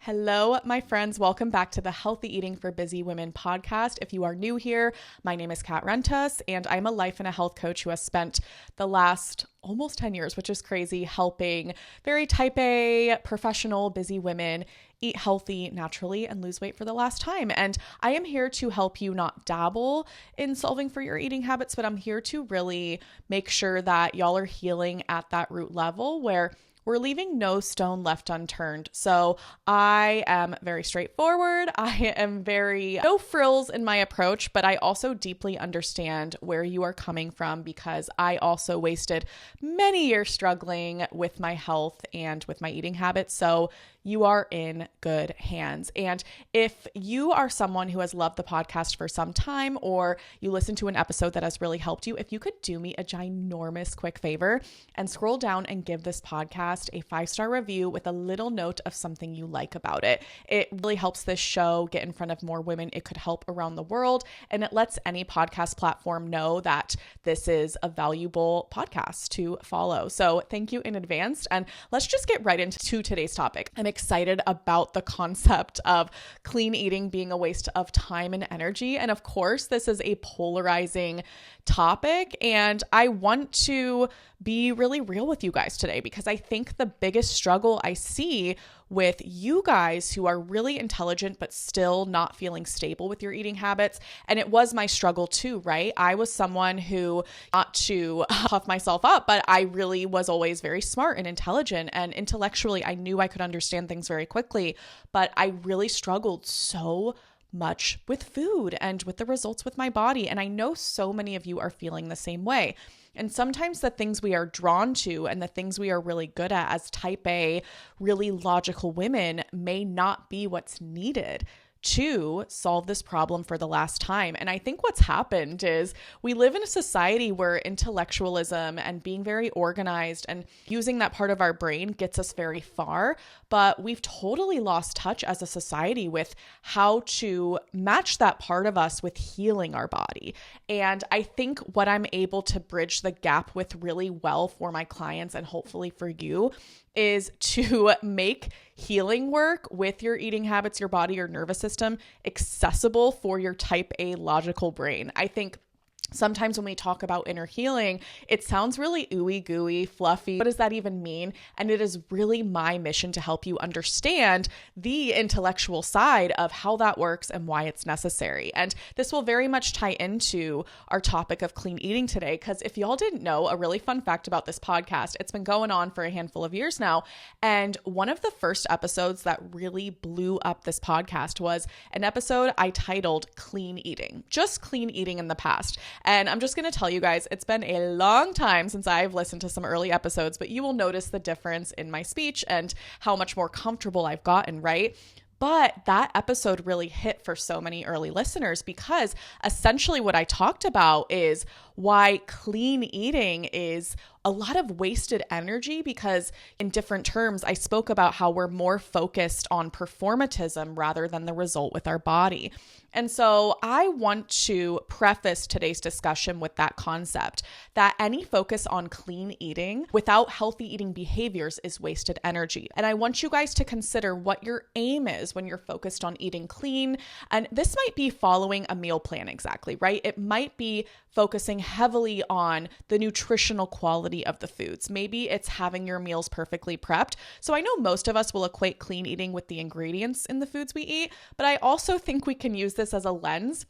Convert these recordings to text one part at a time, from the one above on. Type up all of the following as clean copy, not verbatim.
Hello, my friends. Welcome back to the Healthy Eating for Busy Women podcast. If you are new here, my name is Kat Rentas, and I'm a life and a health coach who has spent the last almost 10 years, which is crazy, helping very type A, professional, busy women eat healthy naturally and lose weight for the last time. And I am here to help you not dabble in solving for your eating habits, but I'm here to really make sure that y'all are healing at that root level where we're leaving no stone left unturned. So I am very straightforward. I am no frills in my approach, but I also deeply understand where you are coming from because I also wasted many years struggling with my health and with my eating habits. So you are in good hands. And if you are someone who has loved the podcast for some time, or you listen to an episode that has really helped you, if you could do me a ginormous quick favor and scroll down and give this podcast a 5-star review with a little note of something you like about it. It really helps this show get in front of more women. It could help around the world, and it lets any podcast platform know that this is a valuable podcast to follow. So thank you in advance. And let's just get right into today's topic. I'm excited about the concept of clean eating being a waste of time and energy. And of course, this is a polarizing topic, and I want to be really real with you guys today because I think the biggest struggle I see with you guys who are really intelligent but still not feeling stable with your eating habits, and it was my struggle too, right? I was someone who, not to puff myself up, but I really was always very smart and intelligent, and intellectually I knew I could understand things very quickly, but I really struggled so much with food and with the results with my body. And I know so many of you are feeling the same way. And sometimes the things we are drawn to and the things we are really good at as type A, really logical women may not be what's needed to solve this problem for the last time. And I think what's happened is we live in a society where intellectualism and being very organized and using that part of our brain gets us very far, but we've totally lost touch as a society with how to match that part of us with healing our body. And I think what I'm able to bridge the gap with really well for my clients and hopefully for you is to make healing work with your eating habits, your body, your nervous system accessible for your type A logical brain. I think sometimes when we talk about inner healing, it sounds really ooey gooey, fluffy. What does that even mean? And it is really my mission to help you understand the intellectual side of how that works and why it's necessary. And this will very much tie into our topic of clean eating today, because if y'all didn't know, a really fun fact about this podcast, it's been going on for a handful of years now. And one of the first episodes that really blew up this podcast was an episode I titled Clean Eating, just clean eating in the past. And I'm just going to tell you guys, it's been a long time since I've listened to some early episodes, but you will notice the difference in my speech and how much more comfortable I've gotten, right? But that episode really hit for so many early listeners because essentially what I talked about is why clean eating is a lot of wasted energy, because in different terms, I spoke about how we're more focused on performatism rather than the result with our body. And so I want to preface today's discussion with that concept that any focus on clean eating without healthy eating behaviors is wasted energy. And I want you guys to consider what your aim is when you're focused on eating clean. And this might be following a meal plan exactly, right? It might be focusing heavily on the nutritional quality of the foods. Maybe it's having your meals perfectly prepped. So I know most of us will equate clean eating with the ingredients in the foods we eat, but I also think we can use this as a lens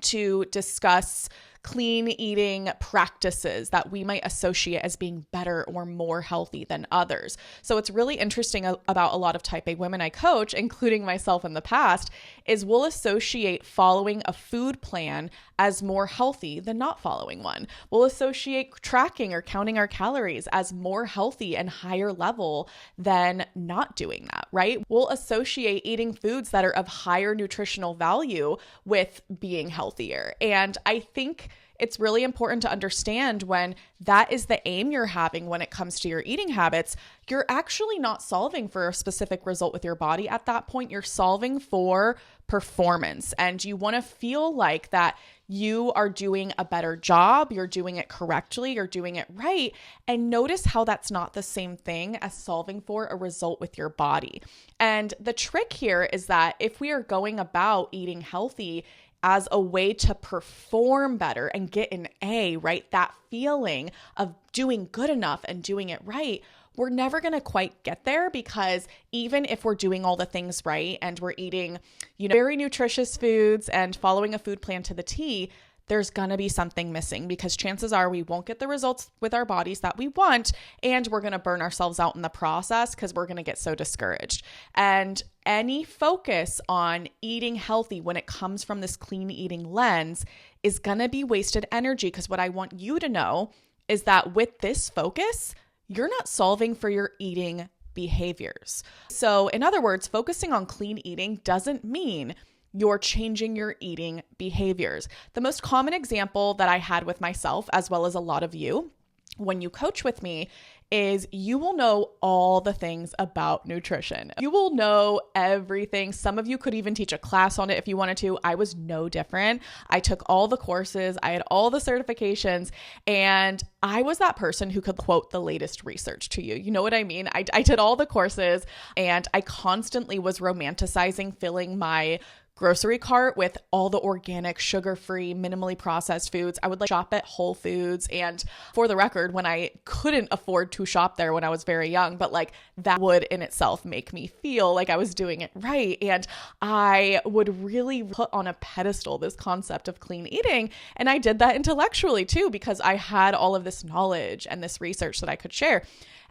to discuss clean eating practices that we might associate as being better or more healthy than others. So it's really interesting about a lot of type A women I coach, including myself in the past, is we'll associate following a food plan as more healthy than not following one. We'll associate tracking or counting our calories as more healthy and higher level than not doing that, right? We'll associate eating foods that are of higher nutritional value with being healthier. And I think it's really important to understand when that is the aim you're having when it comes to your eating habits, you're actually not solving for a specific result with your body. At that point, you're solving for performance, and you want to feel like that you are doing a better job, you're doing it correctly, you're doing it right. And notice how that's not the same thing as solving for a result with your body. And the trick here is that if we are going about eating healthy as a way to perform better and get an A, right? That feeling of doing good enough and doing it right, we're never going to quite get there, because even if we're doing all the things right and we're eating, very nutritious foods and following a food plan to the T, there's going to be something missing, because chances are we won't get the results with our bodies that we want, and we're going to burn ourselves out in the process because we're going to get so discouraged. And any focus on eating healthy when it comes from this clean eating lens is going to be wasted energy, because what I want you to know is that with this focus, you're not solving for your eating behaviors. So in other words, focusing on clean eating doesn't mean you're changing your eating behaviors. The most common example that I had with myself, as well as a lot of you, when you coach with me, is you will know all the things about nutrition. You will know everything. Some of you could even teach a class on it if you wanted to. I was no different. I took all the courses, I had all the certifications, and I was that person who could quote the latest research to you. You know what I mean? I did all the courses, and I constantly was romanticizing filling my grocery cart with all the organic, sugar-free, minimally processed foods. I would shop at Whole Foods. And for the record, when I couldn't afford to shop there when I was very young, but that would in itself make me feel like I was doing it right. And I would really put on a pedestal this concept of clean eating. And I did that intellectually too, because I had all of this knowledge and this research that I could share.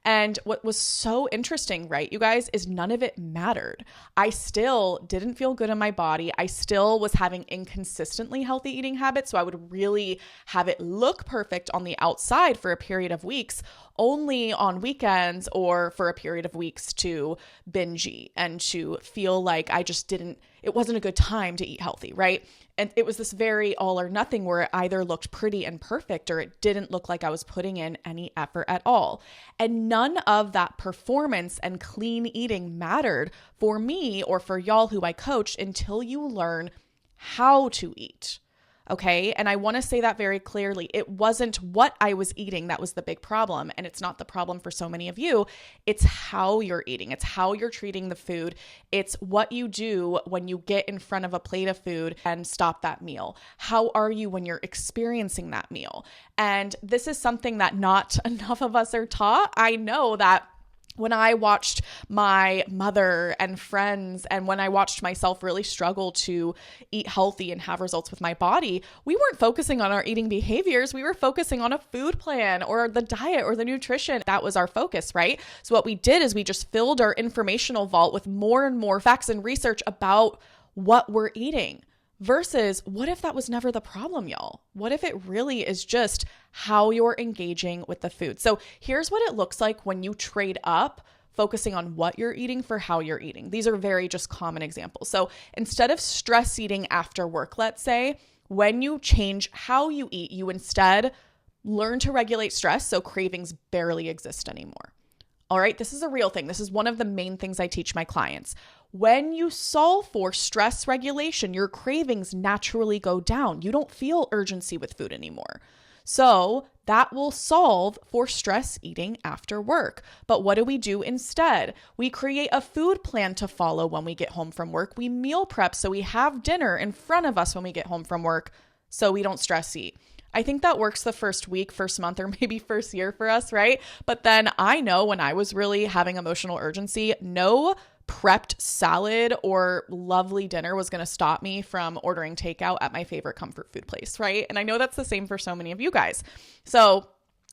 And what was so interesting, right, you guys, is none of it mattered. I still didn't feel good in my body. I still was having inconsistently healthy eating habits. So I would really have it look perfect on the outside for a period of weeks, only on weekends or for a period of weeks to binge eat and to feel like it wasn't a good time to eat healthy, right? And it was this very all or nothing where it either looked pretty and perfect or it didn't look like I was putting in any effort at all. And none of that performance and clean eating mattered for me or for y'all who I coached until you learn how to eat. Okay. And I want to say that very clearly. It wasn't what I was eating that was the big problem. And it's not the problem for so many of you. It's how you're eating. It's how you're treating the food. It's what you do when you get in front of a plate of food and stop that meal. How are you when you're experiencing that meal? And this is something that not enough of us are taught. I know that when I watched my mother and friends, and when I watched myself really struggle to eat healthy and have results with my body, we weren't focusing on our eating behaviors. We were focusing on a food plan or the diet or the nutrition. That was our focus, right? So what we did is we just filled our informational vault with more and more facts and research about what we're eating. Versus, what if that was never the problem, y'all? What if it really is just how you're engaging with the food? So here's what it looks like when you trade up, focusing on what you're eating for how you're eating. These are very just common examples. So instead of stress eating after work, let's say, when you change how you eat, you instead learn to regulate stress so cravings barely exist anymore. All right, this is a real thing. This is one of the main things I teach my clients. When you solve for stress regulation, your cravings naturally go down. You don't feel urgency with food anymore. So that will solve for stress eating after work. But what do we do instead? We create a food plan to follow when we get home from work. We meal prep so we have dinner in front of us when we get home from work so we don't stress eat. I think that works the first week, first month, or maybe first year for us, right? But then I know when I was really having emotional urgency, no prepped salad or lovely dinner was going to stop me from ordering takeout at my favorite comfort food place, right? And I know that's the same for so many of you guys. So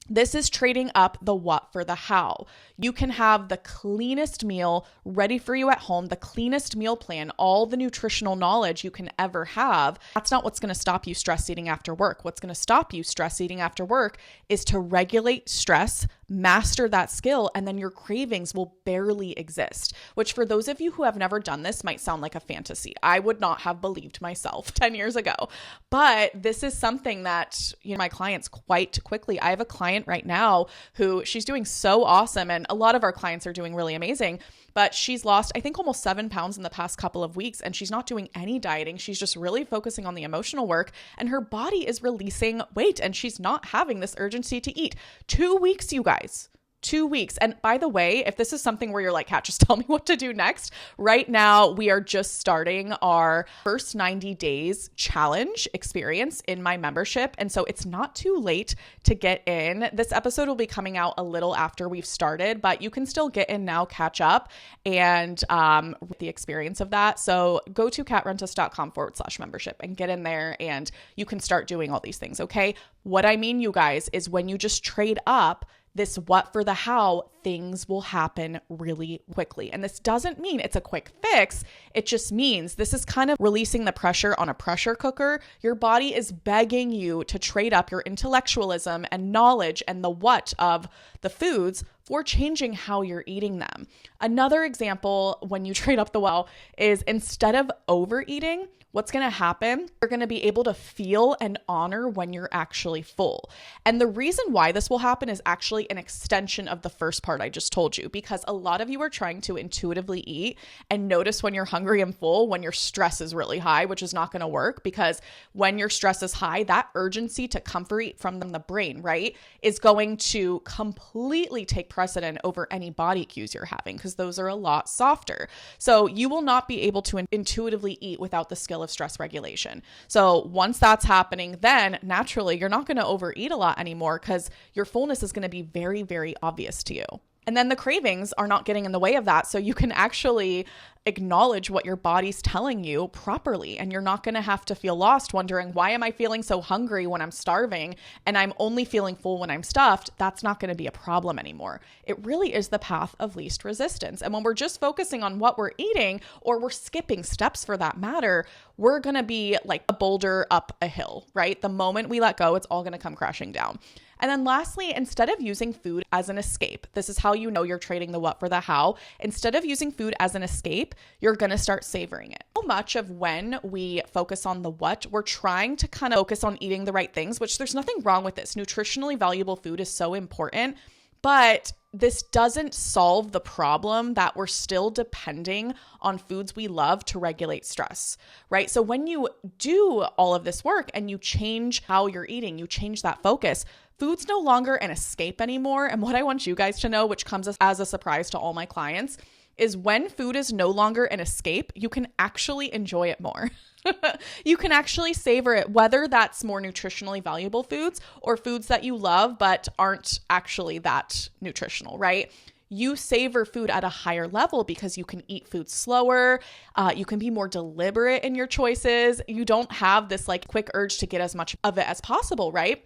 this is trading up the what for the how. You can have the cleanest meal ready for you at home, the cleanest meal plan, all the nutritional knowledge you can ever have. That's not what's going to stop you stress eating after work. What's going to stop you stress eating after work is to regulate stress master that skill, and then your cravings will barely exist, which for those of you who have never done this might sound like a fantasy. I would not have believed myself 10 years ago, but this is something that, my clients quite quickly. I have a client right now who she's doing so awesome, and a lot of our clients are doing really amazing, but she's lost, I think, almost 7 pounds in the past couple of weeks, and she's not doing any dieting. She's just really focusing on the emotional work, and her body is releasing weight, and she's not having this urgency to eat. 2 weeks, you guys. 2 weeks. And by the way, if this is something where you're like, Kat, just tell me what to do next. Right now, we are just starting our first 90 days challenge experience in my membership. And so it's not too late to get in. This episode will be coming out a little after we've started, but you can still get in now, catch up, and with the experience of that. So go to katrentus.com/membership and get in there, and you can start doing all these things. Okay. What I mean, you guys, is when you just trade up this what for the how, things will happen really quickly. And this doesn't mean it's a quick fix. It just means this is kind of releasing the pressure on a pressure cooker. Your body is begging you to trade up your intellectualism and knowledge and the what of the foods for changing how you're eating them. Another example when you trade up the well is instead of overeating, what's going to happen, you're going to be able to feel and honor when you're actually full. And the reason why this will happen is actually an extension of the first part I just told you, because a lot of you are trying to intuitively eat and notice when you're hungry and full, when your stress is really high, which is not going to work, because when your stress is high, that urgency to comfort eat from the brain, right, is going to completely take precedent over any body cues you're having, because those are a lot softer. So you will not be able to intuitively eat without the skill of stress regulation. So once that's happening, then naturally you're not going to overeat a lot anymore, because your fullness is going to be very, very obvious to you. And then the cravings are not getting in the way of that. So you can actually acknowledge what your body's telling you properly. And you're not going to have to feel lost wondering, why am I feeling so hungry when I'm starving and I'm only feeling full when I'm stuffed? That's not going to be a problem anymore. It really is the path of least resistance. And when we're just focusing on what we're eating, or we're skipping steps for that matter, we're going to be like a boulder up a hill, right? The moment we let go, it's all going to come crashing down. And then lastly, instead of using food as an escape, this is how you know you're trading the what for the how. Instead of using food as an escape, you're going to start savoring it. So much of when we focus on the what, we're trying to kind of focus on eating the right things, which there's nothing wrong with this. Nutritionally valuable food is so important, but this doesn't solve the problem that we're still depending on foods we love to regulate stress, right? So when you do all of this work and you change how you're eating, you change that focus, food's no longer an escape anymore. And what I want you guys to know, which comes as a surprise to all my clients, is when food is no longer an escape, you can actually enjoy it more. You can actually savor it, whether that's more nutritionally valuable foods or foods that you love but aren't actually that nutritional, right? You savor food at a higher level because you can eat food slower. You can be more deliberate in your choices. You don't have this like quick urge to get as much of it as possible, right?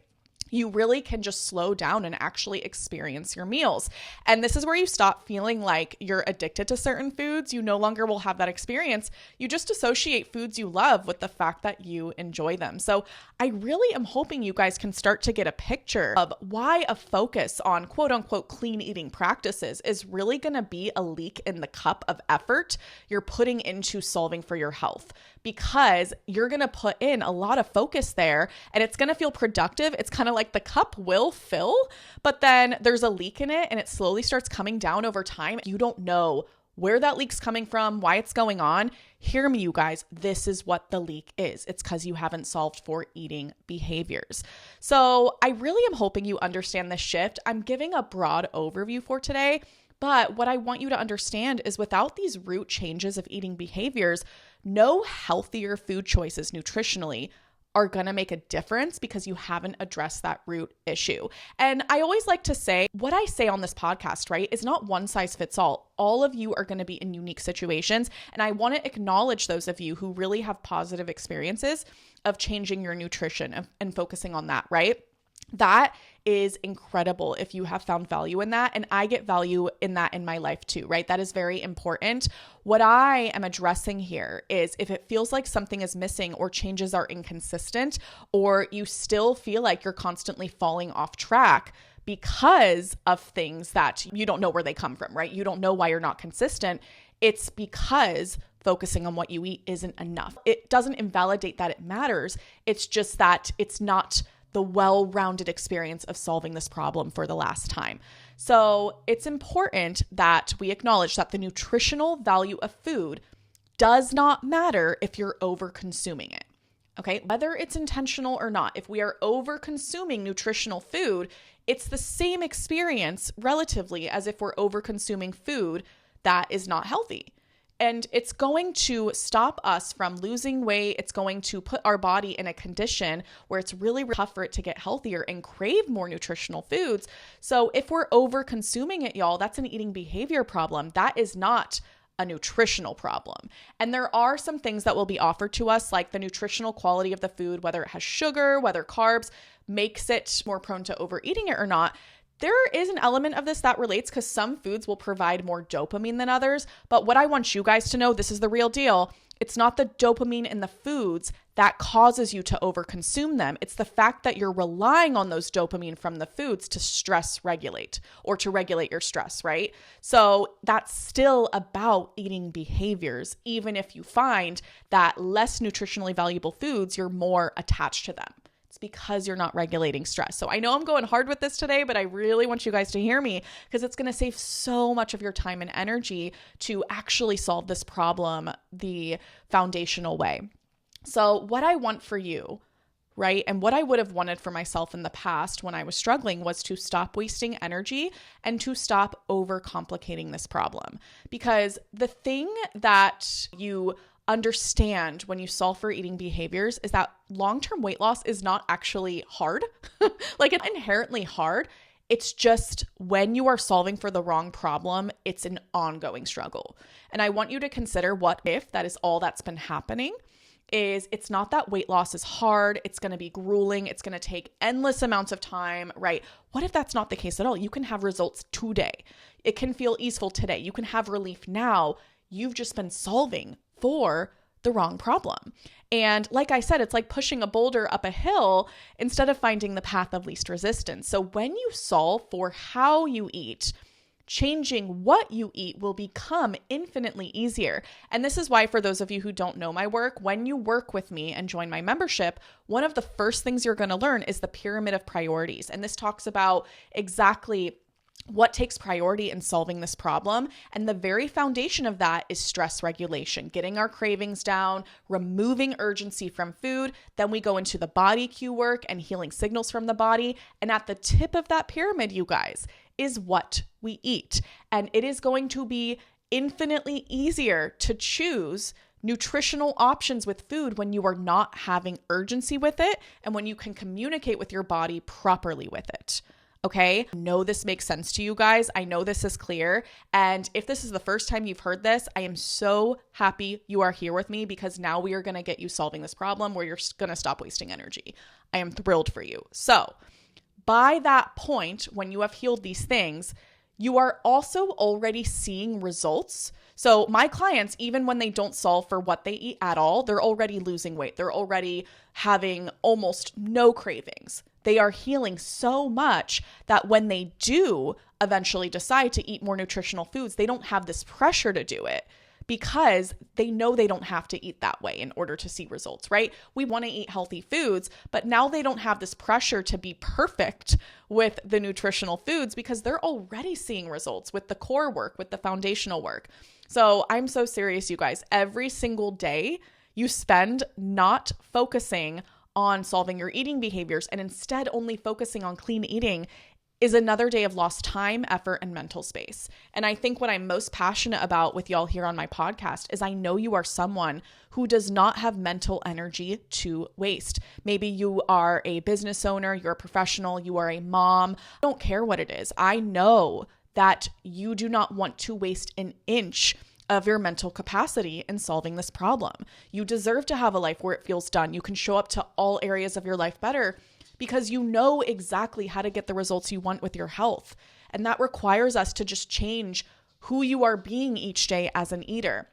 You really can just slow down and actually experience your meals. And this is where you stop feeling like you're addicted to certain foods. You no longer will have that experience. You just associate foods you love with the fact that you enjoy them. So I really am hoping you guys can start to get a picture of why a focus on quote unquote clean eating practices is really going to be a leak in the cup of effort you're putting into solving for your health, because you're going to put in a lot of focus there and it's going to feel productive. It's kind of like the cup will fill, but then there's a leak in it and it slowly starts coming down over time. You don't know where that leak's coming from, why it's going on. Hear me, you guys. This is what the leak is. It's because you haven't solved for eating behaviors. So I really am hoping you understand this shift. I'm giving a broad overview for today, but what I want you to understand is without these root changes of eating behaviors, no healthier food choices nutritionally are going to make a difference because you haven't addressed that root issue. And I always like to say, what I say on this podcast, right, is not one size fits all. All of you are going to be in unique situations. And I want to acknowledge those of you who really have positive experiences of changing your nutrition and focusing on that, right? That is incredible if you have found value in that. And I get value in that in my life too, right? That is very important. What I am addressing here is if it feels like something is missing or changes are inconsistent, or you still feel like you're constantly falling off track, because of things that you don't know where they come from, right? You don't know why you're not consistent. It's because focusing on what you eat isn't enough. It doesn't invalidate that it matters. It's just that it's not the well-rounded experience of solving this problem for the last time. So it's important that we acknowledge that the nutritional value of food does not matter if you're over-consuming it. Okay, whether it's intentional or not, if we are over-consuming nutritional food, it's the same experience relatively as if we're over-consuming food that is not healthy. And it's going to stop us from losing weight. It's going to put our body in a condition where it's really tough for it to get healthier and crave more nutritional foods. So if we're over-consuming it, y'all, that's an eating behavior problem. That is not a nutritional problem. And there are some things that will be offered to us, like the nutritional quality of the food, whether it has sugar, whether carbs, makes it more prone to overeating it or not. There is an element of this that relates because some foods will provide more dopamine than others. But what I want you guys to know, this is the real deal. It's not the dopamine in the foods that causes you to overconsume them. It's the fact that you're relying on those dopamine from the foods to stress regulate or to regulate your stress, right? So that's still about eating behaviors, even if you find that less nutritionally valuable foods, you're more attached to them. It's because you're not regulating stress. So I know I'm going hard with this today, but I really want you guys to hear me because it's going to save so much of your time and energy to actually solve this problem the foundational way. So what I want for you, right, and what I would have wanted for myself in the past when I was struggling was to stop wasting energy and to stop overcomplicating this problem. Because the thing that you understand when you solve for eating behaviors is that long-term weight loss is not actually hard. Like, it's inherently hard. It's just when you are solving for the wrong problem, it's an ongoing struggle. And I want you to consider what if that is all that's been happening. It's not that weight loss is hard. It's going to be grueling. It's going to take endless amounts of time, right? What if that's not the case at all? You can have results today. It can feel easeful today. You can have relief now. You've just been solving for the wrong problem. And like I said, it's like pushing a boulder up a hill instead of finding the path of least resistance. So when you solve for how you eat, changing what you eat will become infinitely easier. And this is why, for those of you who don't know my work, when you work with me and join my membership, one of the first things you're going to learn is the pyramid of priorities. And this talks about exactly what takes priority in solving this problem. And the very foundation of that is stress regulation, getting our cravings down, removing urgency from food. Then we go into the body cue work and healing signals from the body. And at the tip of that pyramid, you guys, is what we eat. And it is going to be infinitely easier to choose nutritional options with food when you are not having urgency with it and when you can communicate with your body properly with it. Okay, I know this makes sense to you guys. I know this is clear. And if this is the first time you've heard this, I am so happy you are here with me because now we are going to get you solving this problem where you're going to stop wasting energy. I am thrilled for you. So by that point, when you have healed these things, you are also already seeing results. So my clients, even when they don't solve for what they eat at all, they're already losing weight. They're already having almost no cravings. They are healing so much that when they do eventually decide to eat more nutritional foods, they don't have this pressure to do it because they know they don't have to eat that way in order to see results, right? We want to eat healthy foods, but now they don't have this pressure to be perfect with the nutritional foods because they're already seeing results with the core work, with the foundational work. So I'm so serious, you guys. Every single day you spend not focusing on solving your eating behaviors and instead only focusing on clean eating is another day of lost time, effort, and mental space. And I think what I'm most passionate about with y'all here on my podcast is I know you are someone who does not have mental energy to waste. Maybe you are a business owner, you're a professional, you are a mom. I don't care what it is. I know that you do not want to waste an inch of your mental capacity in solving this problem. You deserve to have a life where it feels done. You can show up to all areas of your life better because you know exactly how to get the results you want with your health. And that requires us to just change who you are being each day as an eater.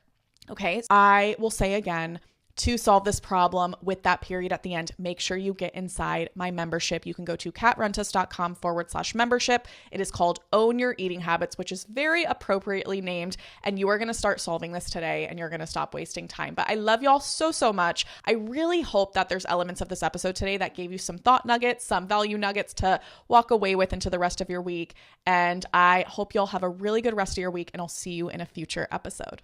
Okay, I will say again, to solve this problem with that period at the end, make sure you get inside my membership. You can go to catrentus.com/membership. It is called Own Your Eating Habits, which is very appropriately named. And you are going to start solving this today and you're going to stop wasting time. But I love y'all so much. I really hope that there's elements of this episode today that gave you some thought nuggets, some value nuggets to walk away with into the rest of your week. And I hope y'all have a really good rest of your week, and I'll see you in a future episode.